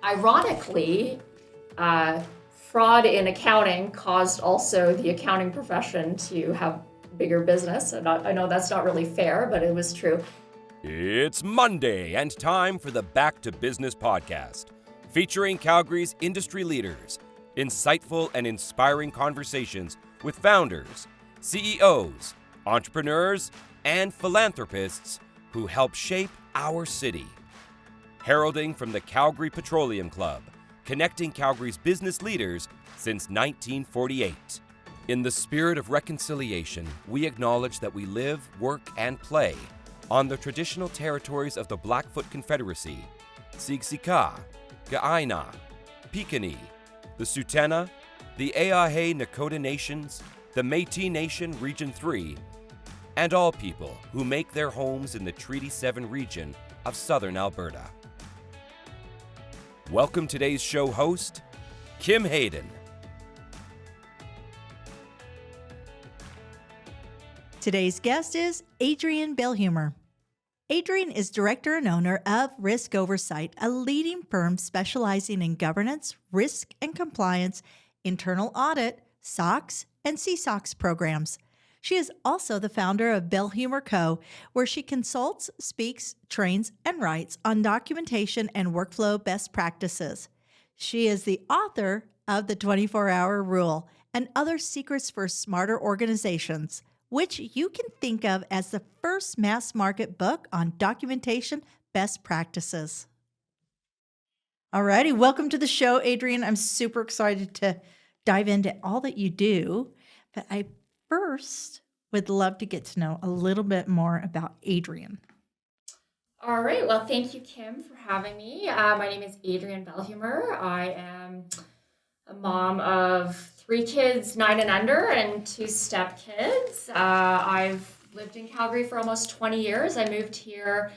Ironically, fraud in accounting caused also the accounting profession to have bigger business. And I know that's not really fair, but it was true. It's Monday and time for the Back to Business podcast, featuring Calgary's industry leaders, insightful and inspiring conversations with founders, CEOs, entrepreneurs, and philanthropists who help shape our city. Heralding from the Calgary Petroleum Club, connecting Calgary's business leaders since 1948. In the spirit of reconciliation, we acknowledge that we live, work, and play on the traditional territories of the Blackfoot Confederacy, Siksika, Kainai, Piikani, the Tsuut'ina, the Eahe Nakota Nations, the Métis Nation Region 3, and all people who make their homes in the Treaty 7 region of southern Alberta. Welcome today's show host, Kim Hayden. Today's guest is Adrienne Bellehumeur. Adrienne is director and owner of Risk Oversight, a leading firm specializing in governance, risk and compliance, internal audit, SOX and CSOX programs. She is also the founder of Bellehumeur Co., where she consults, speaks, trains, and writes on documentation and workflow best practices. She is the author of The 24-Hour Rule and Other Secrets for Smarter Organizations, which you can think of as the first mass market book on documentation best practices. All righty, welcome to the show, Adrienne. I'm super excited to dive into all that you do, but I first would love to get to know a little bit more about Adrienne. All right. Well, thank you, Kim, for having me. My name is Adrienne Bellehumeur. I am a mom of 3 kids, 9 and under, and 2 stepkids. I've lived in Calgary for almost 20 years. I moved here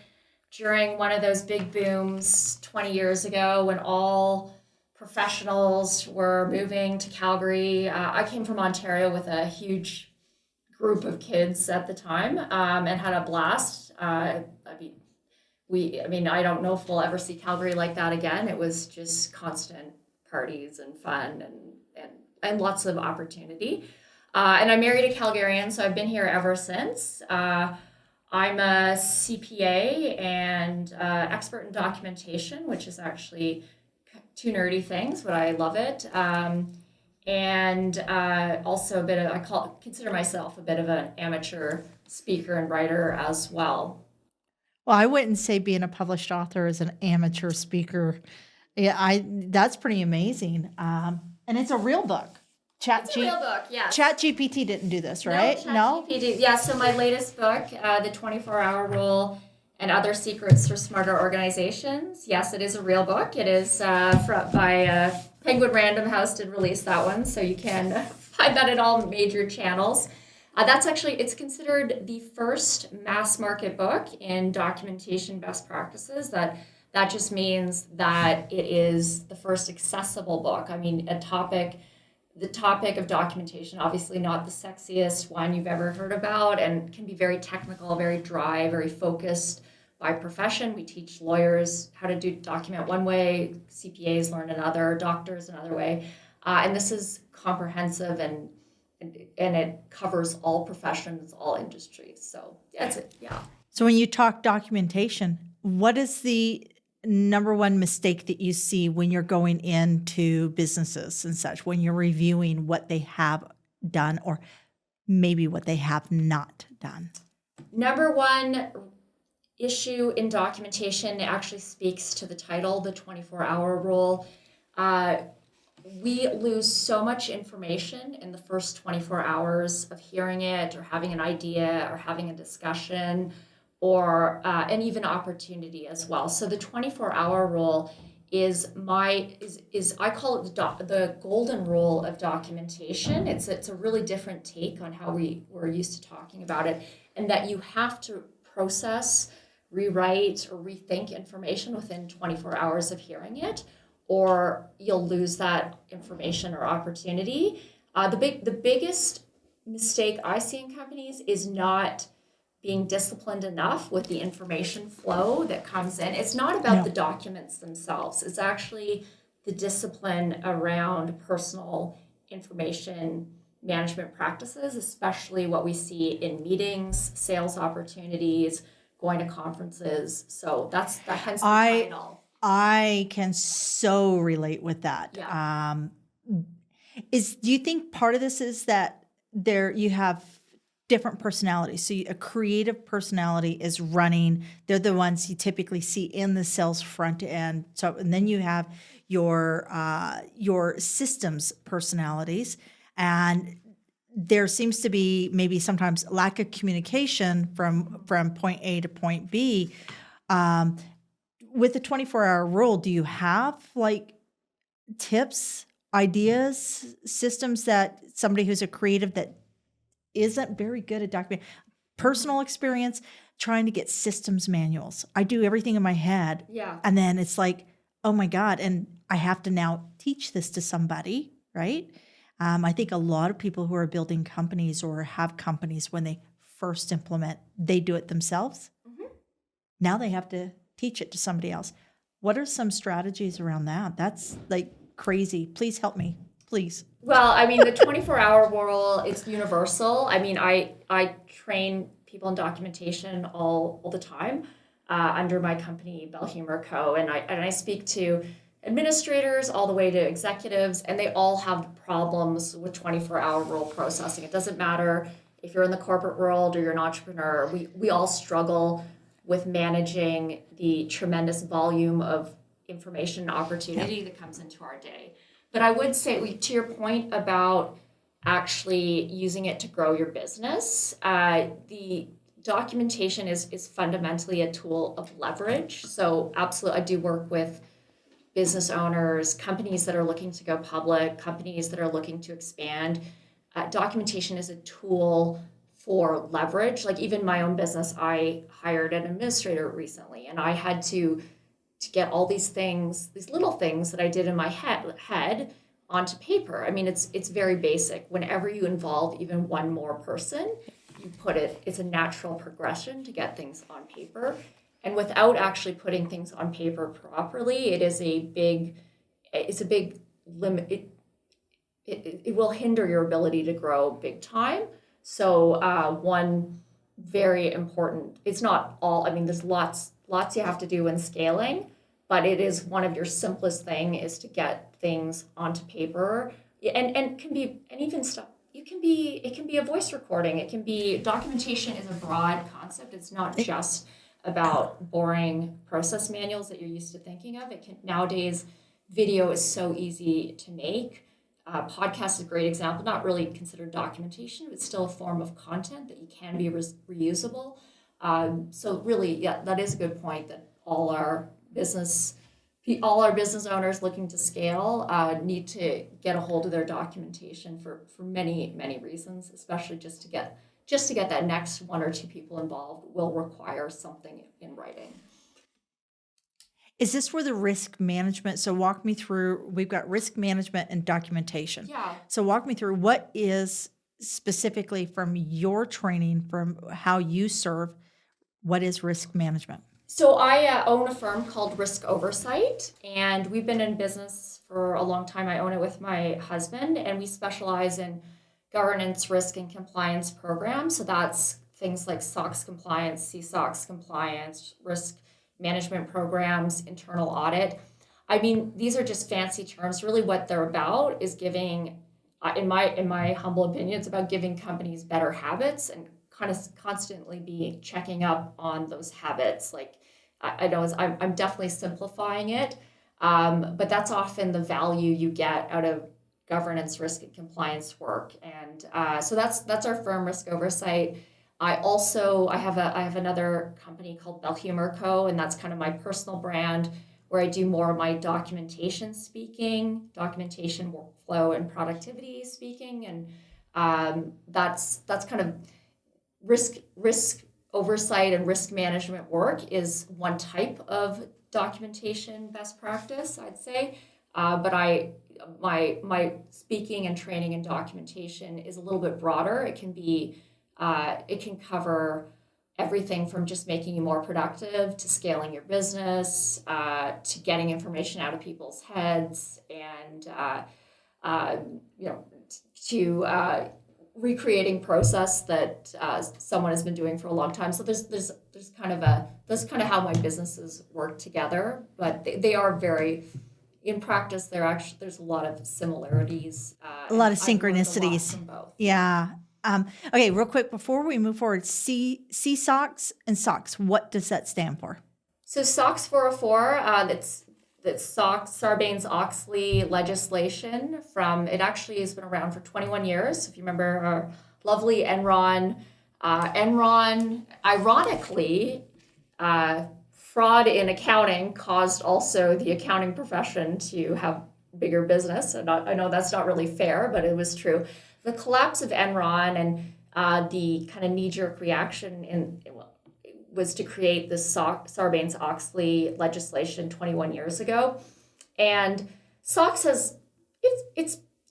during one of those big booms 20 years ago when all professionals were moving to Calgary. I came from Ontario with a huge group of kids at the time and had a blast. I don't know if we'll ever see Calgary like that again. It was just constant parties and fun and lots of opportunity. And I'm married a Calgarian, so I've been here ever since. I'm a CPA and expert in documentation, which is actually 2 nerdy things, but I love it. And also consider myself a bit of an amateur speaker and writer as well. Well, I wouldn't say being a published author is an amateur speaker. Yeah, that's pretty amazing. And it's a real book. It's a real book, yes. ChatGPT didn't do this, right? No? ChatGPT. Yeah, so my latest book, The 24-Hour Rule and Other Secrets for Smarter Organizations. Yes, it is a real book. It is by Penguin Random House did release that one, so you can find that at all major channels. It's considered the first mass market book in documentation best practices. That just means that it is the first accessible book. I mean, the topic of documentation, obviously not the sexiest one you've ever heard about, and can be very technical, very dry, very focused by profession. We teach lawyers how to document one way, CPAs learn another, doctors another way. And this is comprehensive and it covers all professions, all industries. So that's it, yeah. So when you talk documentation, what is the number one mistake that you see when you're going into businesses and such, when you're reviewing what they have done or maybe what they have not done? Number one issue in documentation actually speaks to the title, the 24-hour rule. We lose so much information in the first 24 hours of hearing it or having an idea or having a discussion or and even opportunity as well. So the 24-hour rule is I call it the golden rule of documentation. It's a really different take on how we're used to talking about it, and that you have to process, rewrite, or rethink information within 24 hours of hearing it, or you'll lose that information or opportunity. The biggest mistake I see in companies is not being disciplined enough with the information flow that comes in. It's not about the documents themselves. It's actually the discipline around personal information management practices, especially what we see in meetings, sales opportunities, going to conferences. So that's the hence the title. I can so relate with that. Yeah. Do you think part of this is that you have different personalities? So a creative personality is running; they're the ones you typically see in the sales front end. So, and then you have your systems personalities, and there seems to be maybe sometimes lack of communication from point A to point B. With the 24-hour rule, do you have like tips, ideas, systems that somebody who's a creative that isn't very good at documenting? Personal experience, trying to get systems manuals. I do everything in my head. Yeah. And then it's like, oh my God, and I have to now teach this to somebody, right? I think a lot of people who are building companies or have companies, when they first implement, they do it themselves. Mm-hmm. Now they have to teach it to somebody else. What are some strategies around that? That's like crazy. Please help me, please. Well, I mean, the 24-hour rule, it's universal. I mean, I train people in documentation all the time under my company, Bellehumeur Co. And I speak to administrators all the way to executives, and they all have problems with 24-hour rule processing. It doesn't matter if you're in the corporate world or you're an entrepreneur. We all struggle with managing the tremendous volume of information and opportunity that comes into our day. But I would say, to your point about actually using it to grow your business, the documentation is fundamentally a tool of leverage. So absolutely, I do work with business owners, companies that are looking to go public, companies that are looking to expand. Documentation is a tool for leverage. Like even my own business, I hired an administrator recently, and I had to get all these things, these little things that I did in my head onto paper. I mean, it's very basic. Whenever you involve even one more person, you put it's a natural progression to get things on paper. And without actually putting things on paper properly, it's a big limit. It will hinder your ability to grow big time. So one very important, it's not all, I mean, there's lots you have to do in scaling, but it is one of your simplest thing is to get things onto paper and can be, and even stuff, it can be a voice recording. It can be, documentation is a broad concept. It's not just about boring process manuals that you're used to thinking of. Nowadays, video is so easy to make. Podcast is a great example, not really considered documentation, but still a form of content that you can be reusable. So really, yeah, that is a good point that all our business owners looking to scale need to get a hold of their documentation for many, many reasons, especially just to get that next one or two people involved will require something in writing. Is this where the risk management? So walk me through, we've got risk management and documentation. Yeah. So walk me through what is specifically from your training, from how you serve, what is risk management? So I own a firm called Risk Oversight, and we've been in business for a long time. I own it with my husband, and we specialize in governance, risk, and compliance programs. So that's things like SOX compliance, CSOX compliance, risk management programs, internal audit. I mean, these are just fancy terms. Really what they're about is giving, in my humble opinion, it's about giving companies better habits and kind of constantly be checking up on those habits. Like I know I'm definitely simplifying it, but that's often the value you get out of governance, risk, and compliance work. And so that's our firm, Risk Oversight. I have another company called Bellehumeur Co., and that's kind of my personal brand where I do more of my documentation workflow and productivity speaking, and that's kind of risk oversight and risk management work is one type of documentation best practice, I'd say. But my speaking and training and documentation is a little bit broader. It can cover everything from just making you more productive to scaling your business, to getting information out of people's heads, and to recreating process that someone has been doing for a long time. So there's kind of how my businesses work together, but they are very, in practice, there's a lot of similarities. A lot of I've learned a lot synchronicities. from both. Yeah. Okay, real quick before we move forward, CSOX and SOX, what does that stand for? So SOX 404, that's Sarbanes-Oxley legislation it actually has been around for 21 years. If you remember our lovely Enron, ironically, fraud in accounting caused also the accounting profession to have bigger business. And I know that's not really fair, but it was true. The collapse of Enron and the kind of knee-jerk reaction was to create this Sarbanes-Oxley legislation 21 years ago. And SOX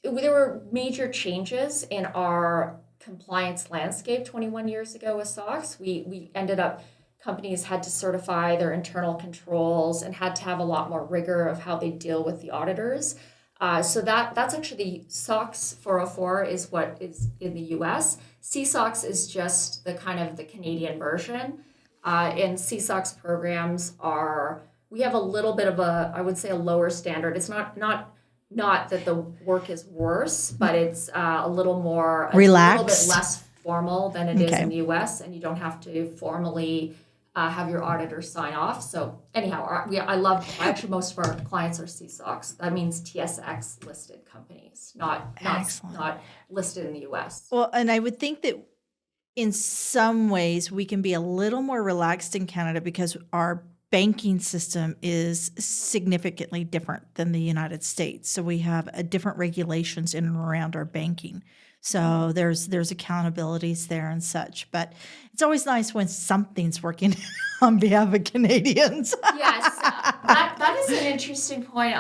there were major changes in our compliance landscape 21 years ago with SOX. We ended up, companies had to certify their internal controls and had to have a lot more rigor of how they deal with the auditors. So that's actually the SOX 404 is what is in the US. CSOX is just the kind of the Canadian version. And CSOX programs we have a little bit of I would say a lower standard. It's not that the work is worse, but it's a little more relaxed, a little bit less formal than it is in the US, and you don't have to formally have your auditor sign off. So anyhow, actually most of our clients are CSOX. That means TSX listed companies, not listed in the US. Well, and I would think that in some ways we can be a little more relaxed in Canada because our banking system is significantly different than the United States. So we have different regulations in and around our banking. So there's accountabilities there and such. But it's always nice when something's working on behalf of Canadians. Yes, that is an interesting point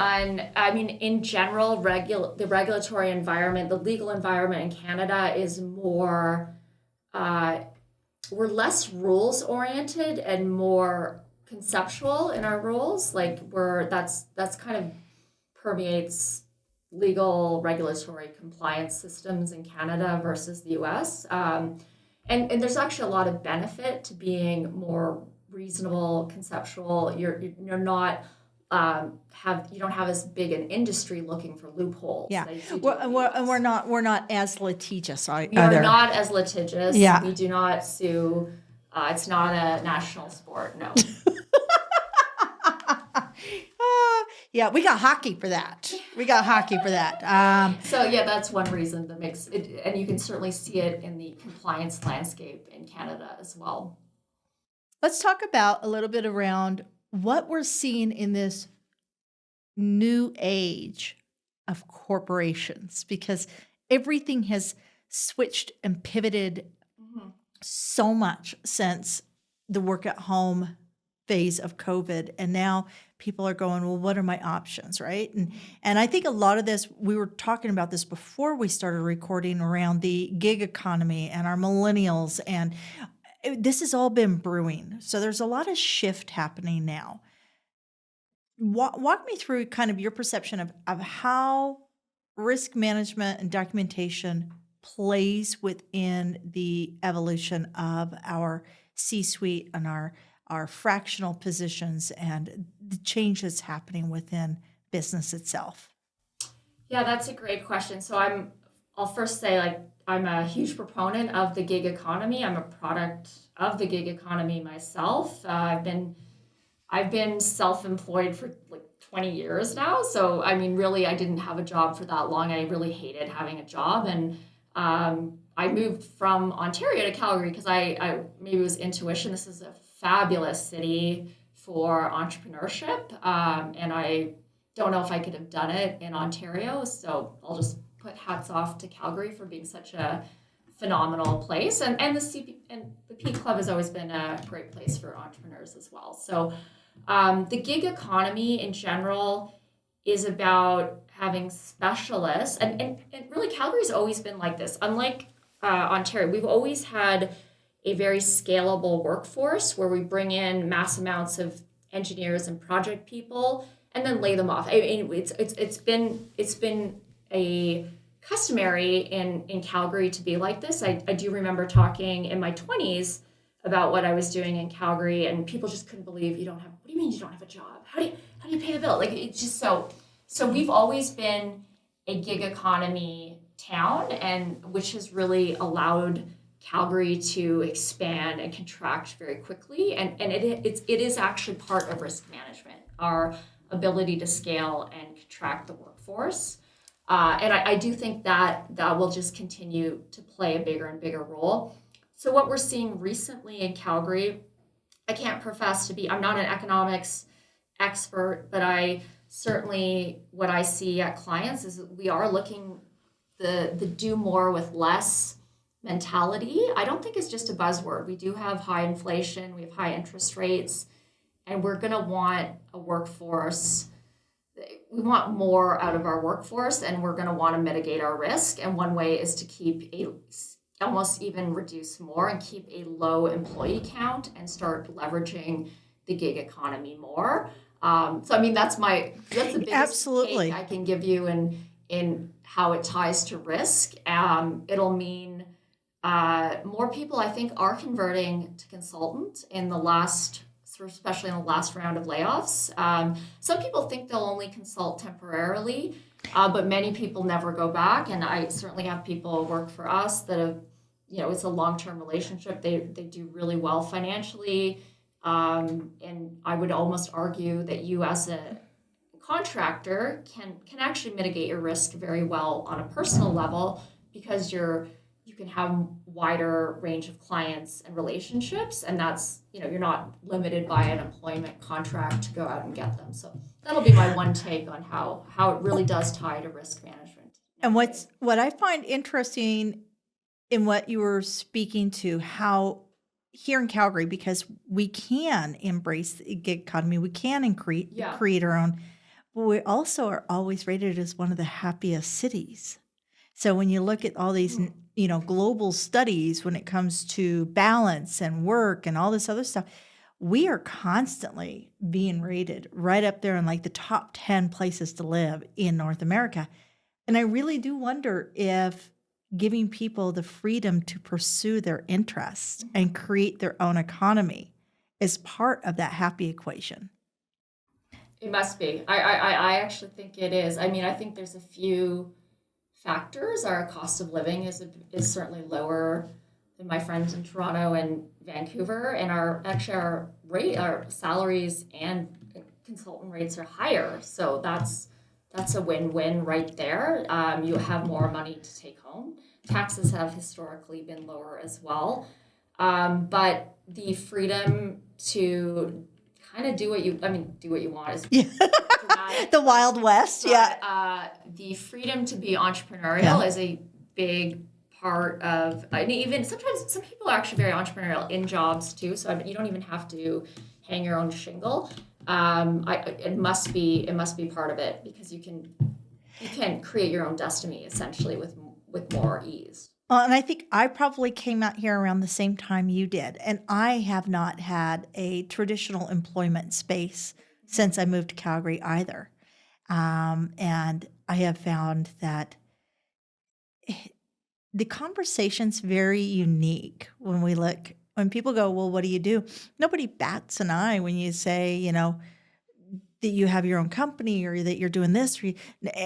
in general, the regulatory environment, the legal environment in Canada is more, we're less rules oriented and more conceptual in our rules. Like that's kind of permeates legal regulatory compliance systems in Canada versus the US. And there's actually a lot of benefit to being more reasonable, conceptual. You're not you don't have as big an industry looking for loopholes. Yeah, we're not as litigious either. We are not as litigious. Yeah, we do not sue. It's not a national sport. No. Yeah, we got hockey for that. So yeah, that's one reason that makes it, and you can certainly see it in the compliance landscape in Canada as well. Let's talk about a little bit around what we're seeing in this new age of corporations, because everything has switched and pivoted so much since the work at home phase of COVID. And now people are going, well, what are my options, right? And I think a lot of this, we were talking about this before we started recording around the gig economy and our millennials, and this has all been brewing. So there's a lot of shift happening now. Walk me through kind of your perception of how risk management and documentation plays within the evolution of our C-suite and our fractional positions and the changes happening within business itself. Yeah, that's a great question. So I'll first say, I'm a huge proponent of the gig economy. I'm a product of the gig economy myself. I've been self-employed for 20 years now. So, really, I didn't have a job for that long. I really hated having a job. And I moved from Ontario to Calgary because I maybe it was intuition. This is a fabulous city for entrepreneurship. And I don't know if I could have done it in Ontario. So I'll just put hats off to Calgary for being such a phenomenal place. And the P Club has always been a great place for entrepreneurs as well. So the gig economy in general is about having specialists. And really, Calgary's always been like this. Unlike Ontario, we've always had a very scalable workforce where we bring in mass amounts of engineers and project people and then lay them off. It's been a customary in Calgary to be like this. I do remember talking in my 20s about what I was doing in Calgary, and people just couldn't believe what do you mean you don't have a job? How do you pay the bill? Like, it's just so we've always been a gig economy town, and which has really allowed Calgary to expand and contract very quickly. And it is actually part of risk management, our ability to scale and contract the workforce. And I do think that will just continue to play a bigger and bigger role. So what we're seeing recently in Calgary, I can't profess to be, I'm not an economics expert, but I certainly, what I see at clients is that we are looking the do more with less mentality. I don't think it's just a buzzword. We do have high inflation, we have high interest rates, and we're going to want a workforce. We want more out of our workforce, and we're going to want to mitigate our risk. And one way is to almost even reduce more and keep a low employee count and start leveraging the gig economy more. So I mean, that's the biggest Absolutely. take I can give you in how it ties to risk. It'll mean more people, I think, are converting to consultant especially in the last round of layoffs. Some people think they'll only consult temporarily, but many people never go back. And I certainly have people work for us that have, it's a long-term relationship. They do really well financially. And I would almost argue that you as a contractor can actually mitigate your risk very well on a personal level, because you can have wider range of clients and relationships, and that's, you're not limited by an employment contract to go out and get them. So that'll be my one take on how it really does tie to risk management. And what I find interesting in what you were speaking to, how here in Calgary, because we can embrace the gig economy, we can create our own, but we also are always rated as one of the happiest cities. So when you look at all these, global studies when it comes to balance and work and all this other stuff, we are constantly being rated right up there in like the top 10 places to live in North America. And I really do wonder if giving people the freedom to pursue their interests and create their own economy is part of that happy equation. It must be. I actually think it is. I mean, I think there's a few factors. Our cost of living is certainly lower than my friends in Toronto and Vancouver, and our salaries and consultant rates are higher. So that's a win-win right there. You have more money to take home. Taxes have historically been lower as well, but the freedom to kind of do what you want is dramatic. The Wild West, the freedom to be entrepreneurial is a big part of. I mean, even sometimes some people are actually very entrepreneurial in jobs too. So you don't even have to hang your own shingle. It must be part of it, because you can create your own destiny essentially with more ease. Well, and I think I probably came out here around the same time you did, and I have not had a traditional employment space since I moved to Calgary either. And I have found that the conversation's very unique when people go, well, what do you do? Nobody bats an eye when you say, that you have your own company or that you're doing this.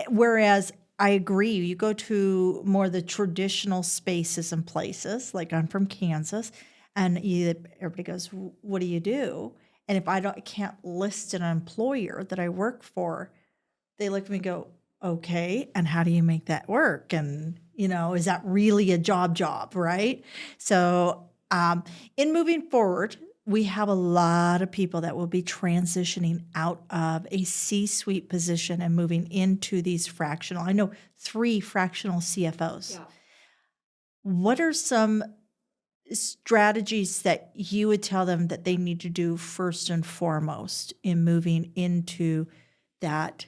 Whereas I agree, you go to more the traditional spaces and places, like I'm from Kansas, and everybody goes, what do you do? And if I can't list an employer that I work for, they look at me and go, okay, and how do you make that work? And, is that really a job, right? So in moving forward, we have a lot of people that will be transitioning out of a C-suite position and moving into these fractional. I know 3 fractional CFOs. Yeah. What are some strategies that you would tell them that they need to do first and foremost in moving into that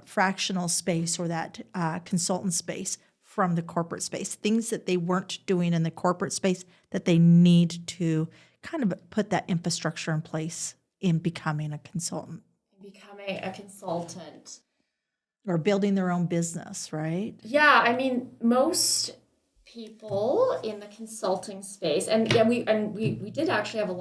fractional space or that consultant space from the corporate space, things that they weren't doing in the corporate space that they need to kind of put that infrastructure in place in becoming a consultant Becoming a consultant. or building their own business, right? Yeah, I mean, most people in the consulting space, and yeah, we did actually have had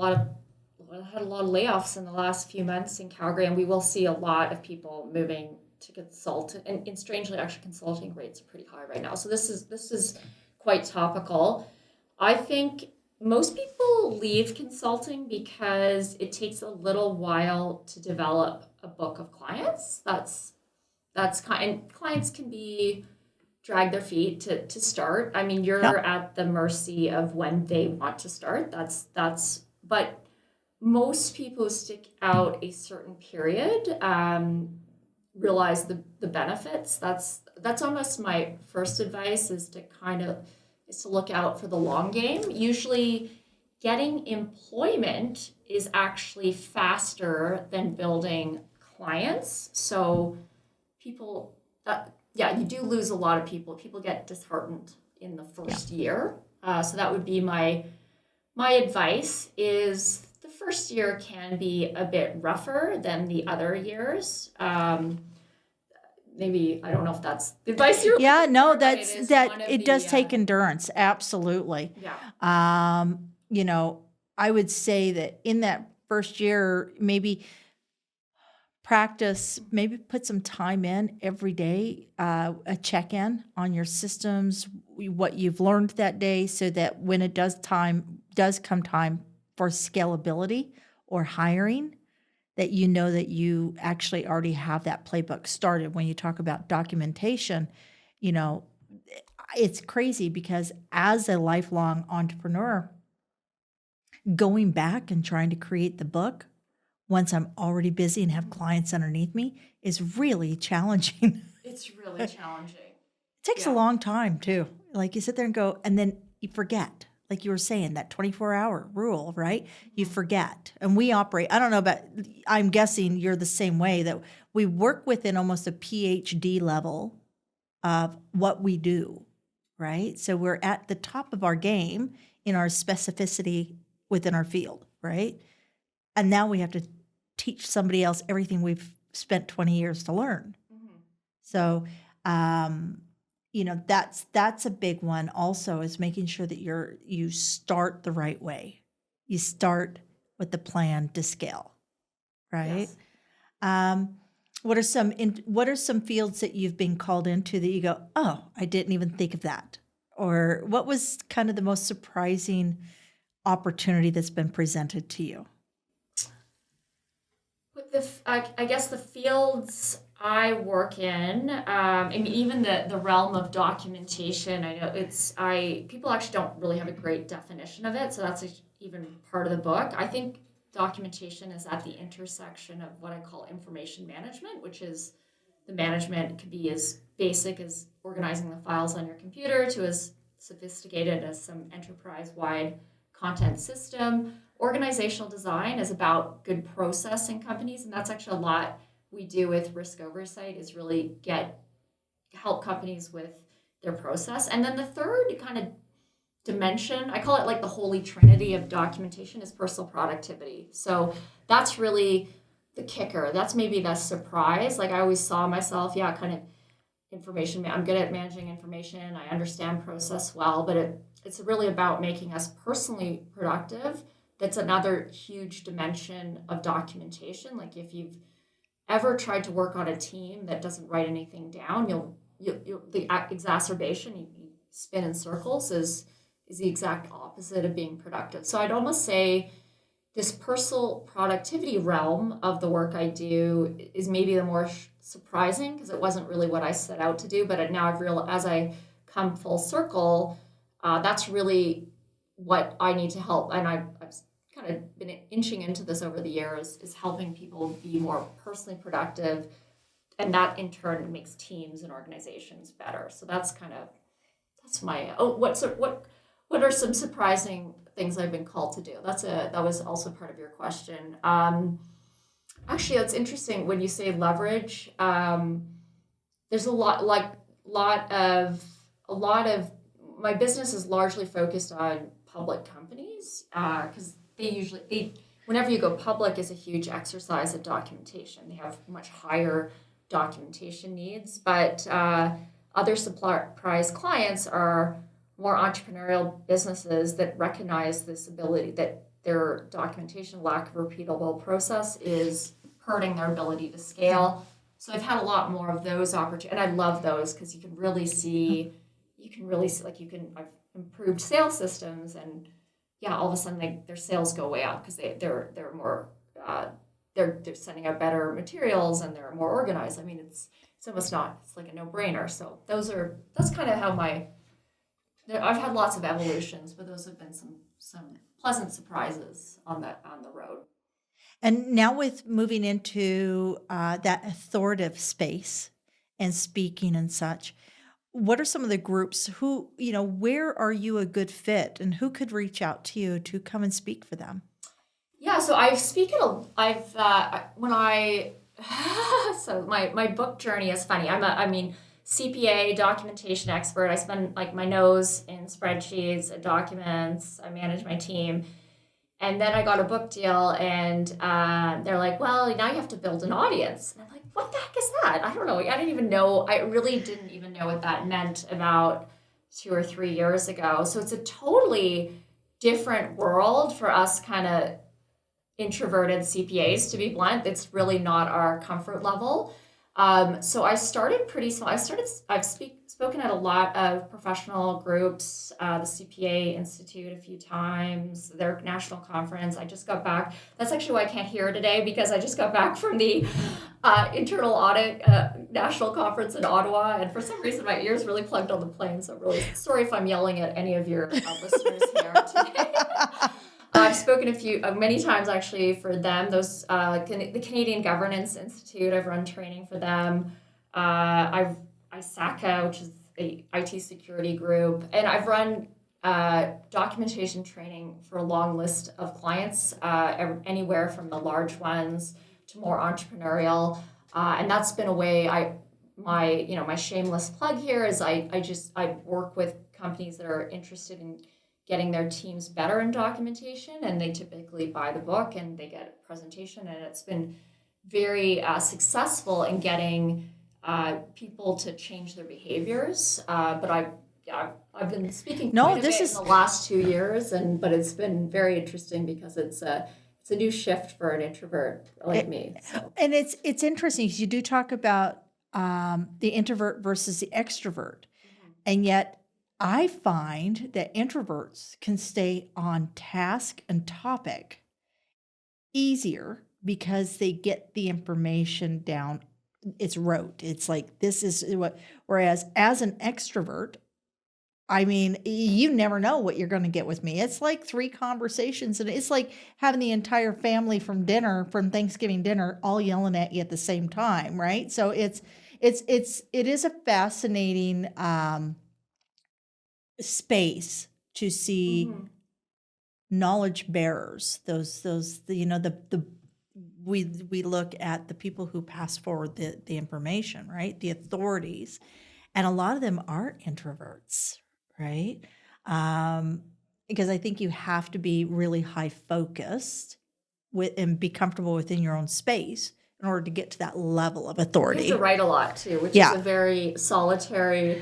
a lot of layoffs in the last few months in Calgary, and we will see a lot of people moving to consult. And strangely, actually, consulting rates are pretty high right now. So this is quite topical. I think most people leave consulting because it takes a little while to develop a book of clients. That's kind, and clients can be drag their feet to start. I mean, you're Yep. at the mercy of when they want to start. But most people stick out a certain period, realize the benefits. That's almost my first advice is to look out for the long game. Usually getting employment is actually faster than building clients. So people, you do lose a lot of people. People get disheartened in the first year. So that would be my advice is the first year can be a bit rougher than the other years. Maybe, I don't know if that's the advice you're Yeah, looking no, for, but that's it is that one of it does the, take endurance, absolutely. yeah. You know, I would say that in that first year, maybe practice, maybe put some time in every day, a check-in on your systems, what you've learned that day, so that when it does come time for scalability or hiring, that you know that you actually already have that playbook started. When you talk about documentation, you know, it's crazy because as a lifelong entrepreneur, going back and trying to create the book once I'm already busy and have clients underneath me is really challenging. It's really challenging. It takes a Yeah. long time too. Like you sit there and go, and then you forget. Like you were saying, that 24-hour rule, right? You forget. And we operate, I don't know about, I'm guessing you're the same way, that we work within almost a PhD level of what we do, right? So we're at the top of our game in our specificity within our field, right? And now we have to teach somebody else everything we've spent 20 years to learn. Mhm. So, you know, that's a big one also, is making sure that you start the right way. You start with the plan to scale, right? Yes. What are some fields that you've been called into that you go, oh, I didn't even think of that? Or what was kind of the most surprising opportunity that's been presented to you? With I guess the fields I work in, I mean, even the realm of documentation, I know people actually don't really have a great definition of it, so that's even part of the book. I think documentation is at the intersection of what I call information management, which is the management could be as basic as organizing the files on your computer to as sophisticated as some enterprise-wide content system. Organizational design is about good process in companies, and that's actually a lot we do with risk oversight is really help companies with their process. And then the third kind of dimension, I call it like the holy trinity of documentation, is personal productivity. So that's really the kicker. That's maybe the surprise. Like I always saw myself, kind of information. I'm good at managing information. I understand process well, but it's really about making us personally productive. That's another huge dimension of documentation. Like if you've ever tried to work on a team that doesn't write anything down, you'll the exacerbation, you spin in circles is the exact opposite of being productive. So I'd almost say this personal productivity realm of the work I do is maybe the more surprising because it wasn't really what I set out to do. But now I've realized as I come full circle, that's really what I need to help. And I've kind of been inching into this over the years, is helping people be more personally productive. And that in turn makes teams and organizations better. So that's my, what are some surprising things I've been called to do? That was also part of your question. Actually, it's interesting when you say leverage. There's a lot of a lot of my business is largely focused on public companies because whenever you go public is a huge exercise of documentation. They have much higher documentation needs, but other surprise clients are more entrepreneurial businesses that recognize this ability that their documentation lack of repeatable process is hurting their ability to scale. So I've had a lot more of those opportunities, and I love those because you can really see, I've improved sales systems, and yeah, all of a sudden their sales go way up because they're more, they're sending out better materials and they're more organized. I mean, it's almost not, it's like a no-brainer. So that's kind of how I've had lots of evolutions, but those have been some pleasant surprises on the road. And now with moving into that authoritative space and speaking and such, what are some of the groups who, where are you a good fit and who could reach out to you to come and speak for them? Yeah, so so my book journey is funny. CPA documentation expert. I spend like my nose in spreadsheets and documents. I manage my team. And then I got a book deal and they're like, well, now you have to build an audience. And I'm like, what the heck is that? I don't know. I really didn't even know what that meant about 2 or 3 years ago. So it's a totally different world for us kind of introverted CPAs, to be blunt. It's really not our comfort level. So I started pretty small. I've spoken at a lot of professional groups, the CPA Institute a few times, their national conference. I just got back. That's actually why I can't hear today, because I just got back from the internal audit national conference in Ottawa. And for some reason, my ears really plugged on the plane. So I'm really sorry if I'm yelling at any of your listeners here today. I've spoken many times actually for them. Those the Canadian Governance Institute. I've run training for them. ISACA, which is the IT security group, and I've run documentation training for a long list of clients, anywhere from the large ones to more entrepreneurial, and that's been a way. My shameless plug here is I work with companies that are interested in getting their teams better in documentation, and they typically buy the book and they get a presentation, and it's been very successful in getting people to change their behaviors. But I've been speaking quite a bit in the last 2 years, but it's been very interesting because it's a new shift for an introvert like me. So. And it's interesting because you do talk about the introvert versus the extrovert, and yet I find that introverts can stay on task and topic easier because they get the information down. It's rote. It's like, this is what, whereas as an extrovert, I mean, you never know what you're going to get with me. It's like 3 conversations, and it's like having the entire family from Thanksgiving dinner, all yelling at you at the same time, right? So it is a fascinating space to see knowledge bearers. We look at the people who pass forward the information, right? The authorities, and a lot of them are introverts, right? Because I think you have to be really high focused and be comfortable within your own space in order to get to that level of authority. You have to write a lot too, which is a very solitary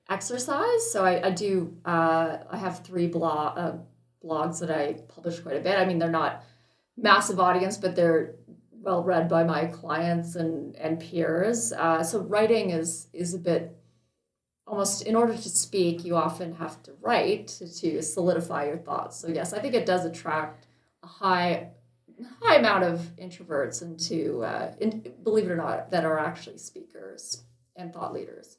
exercise. So I do. I have 3 blogs that I publish quite a bit. I mean, they're not massive audience, but they're well read by my clients and peers. So writing is a bit almost, in order to speak, you often have to write to solidify your thoughts. So yes, I think it does attract a high amount of introverts believe it or not, that are actually speakers and thought leaders.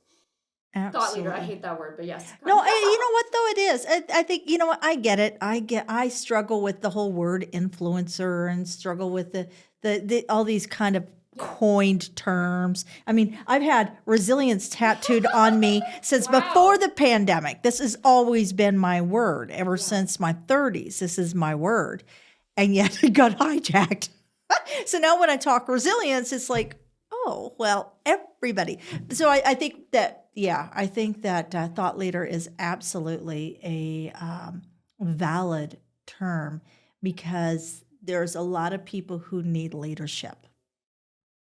Absolutely. Thought leader, I hate that word, but yes. No, you know what though, it is. I think, I get it. I struggle with the whole word influencer and struggle with the all these kind of coined terms. I mean, I've had resilience tattooed on me since before the pandemic. This has always been my word ever since my 30s. This is my word. And yet it got hijacked. So now when I talk resilience, it's like, Oh, well, everybody. So I think that, I think that thought leader is absolutely a valid term because there's a lot of people who need leadership.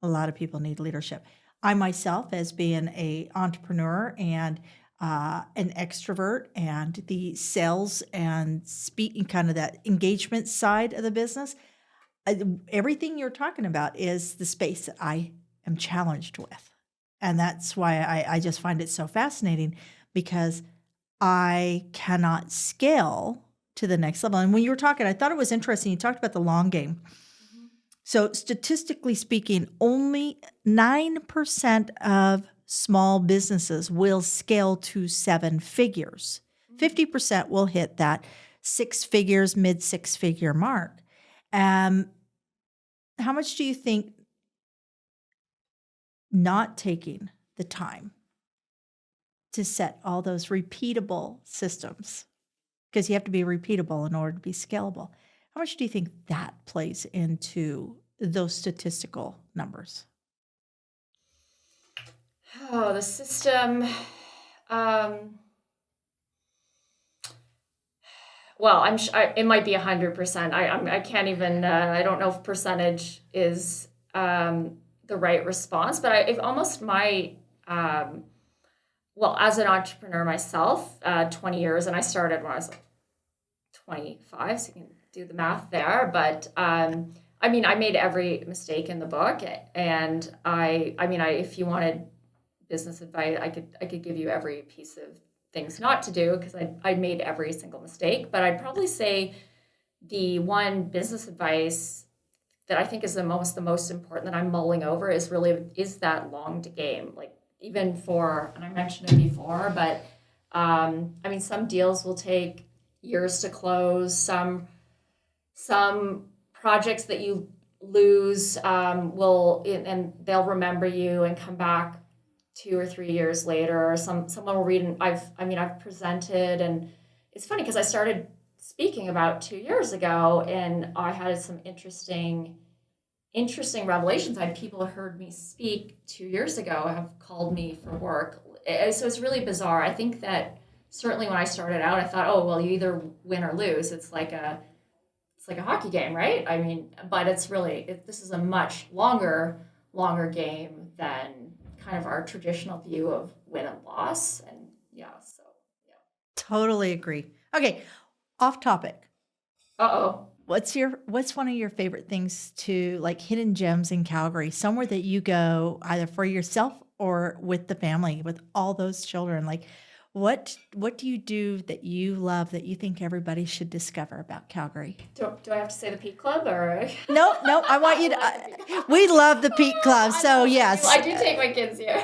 A lot of people need leadership. I myself, as being a entrepreneur and an extrovert and the sales and speaking kind of that engagement side of the business, everything you're talking about is the space that I am challenged with. And that's why I just find it so fascinating because I cannot scale to the next level. And when you were talking, I thought it was interesting. You talked about the long game. So statistically speaking, only 9% of small businesses will scale to 7 figures. 50% will hit that 6 figures, mid 6 figure mark. How much do you think not taking the time to set all those repeatable systems, because you have to be repeatable in order to be scalable, how much do you think that plays into those statistical numbers? Oh, the system. Well, it might be 100%. I can't even. I don't know if percentage is the right response, but if almost my. Well, as an entrepreneur myself, 20 years, and I started when I was like 25, so you can do the math there. But I mean, I made every mistake in the book, and if you wanted business advice, I could give you every piece of things not to do because I made every single mistake. But I'd probably say the one business advice that I think is the most important that I'm mulling over is that long to game. Like even for, and I mentioned it before, but some deals will take years to close. Some projects that you lose and they'll remember you and come back 2 or 3 years later, or someone will read, and I've presented, and it's funny because I started speaking about 2 years ago, and I had some interesting revelations. I had people who heard me speak 2 years ago have called me for work, so it's really bizarre. I think that certainly when I started out, I thought, oh well, you either win or lose. It's like a hockey game, right? I mean, but it's really this is a much longer game than kind of our traditional view of win and loss. And Totally agree. Okay, off topic. Uh-oh. What's one of your favorite things to, like, hidden gems in Calgary, somewhere that you go either for yourself or with the family, with all those children? Like, what do you do that you love that you think everybody should discover about Calgary? Do I have to say the Peak Club or? No, I want you to. We love the Peak Club, so yes. I do take my kids here.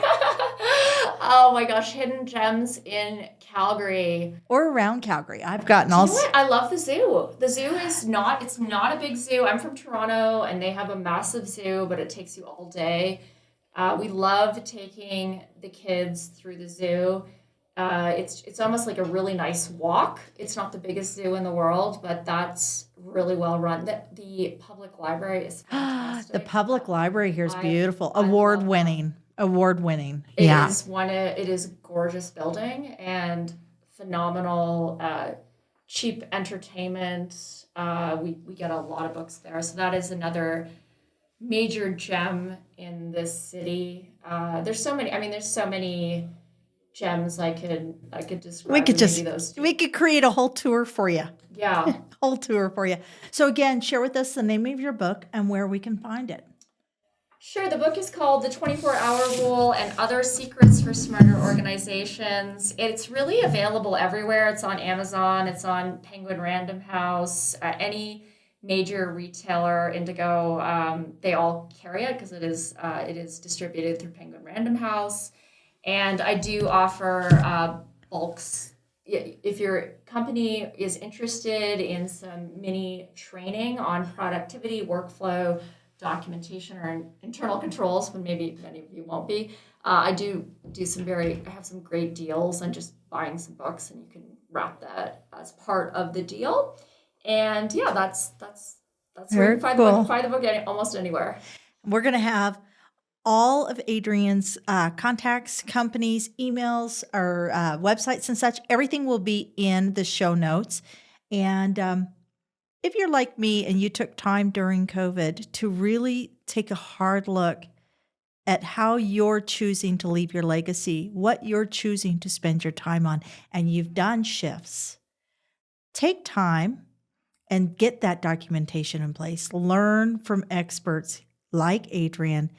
Oh my gosh, hidden gems in Calgary. Or around Calgary. I've gotten all. You know what? I love the zoo. The zoo it's not a big zoo. I'm from Toronto and they have a massive zoo, but it takes you all day. We love taking the kids through the zoo. It's almost like a really nice walk. It's not the biggest zoo in the world, but that's really well run. The public library is fantastic. The public library here is beautiful. Award winning. It is a gorgeous building and phenomenal, cheap entertainment. We get a lot of books there. So that is another major gem in this city. There's so many gems I could describe. We could create a whole tour for you. Yeah. Whole tour for you. So again, share with us the name of your book and where we can find it. Sure. The book is called The 24-Hour Rule and Other Secrets for Smarter Organizations. It's really available everywhere. It's on Amazon. It's on Penguin Random House. Any major retailer, Indigo, they all carry it because it is distributed through Penguin Random House. And I do offer bulks. If your company is interested in some mini training on productivity, workflow, documentation, or internal controls, but maybe many of you won't be, I have some great deals on just buying some books, and you can wrap that as part of the deal. And yeah, that's where you can find the book. You can find the book almost anywhere. We're going to have all of Adrienne's contacts, companies, emails, or websites and such. Everything will be in the show notes. And if you're like me and you took time during COVID to really take a hard look at how you're choosing to leave your legacy, what you're choosing to spend your time on, and you've done shifts, take time and get that documentation in place. Learn from experts like Adrienne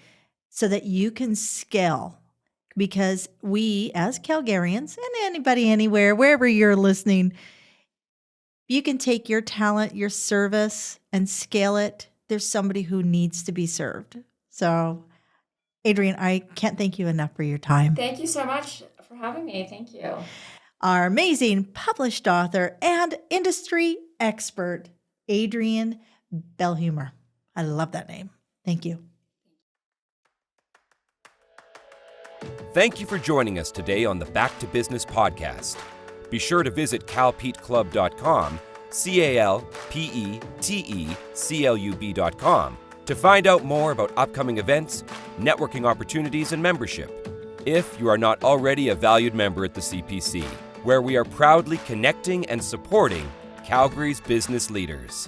so that you can scale. Because we, as Calgarians, and anybody anywhere, wherever you're listening, you can take your talent, your service, and scale it. There's somebody who needs to be served. So, Adrienne, I can't thank you enough for your time. Thank you so much for having me. Thank you. Our amazing published author and industry expert, Adrienne Bellehumeur. I love that name. Thank you. Thank you for joining us today on the Back to Business podcast. Be sure to visit calpeteclub.com, calpeteclub.com, to find out more about upcoming events, networking opportunities, and membership. If you are not already a valued member at the CPC, where we are proudly connecting and supporting Calgary's business leaders.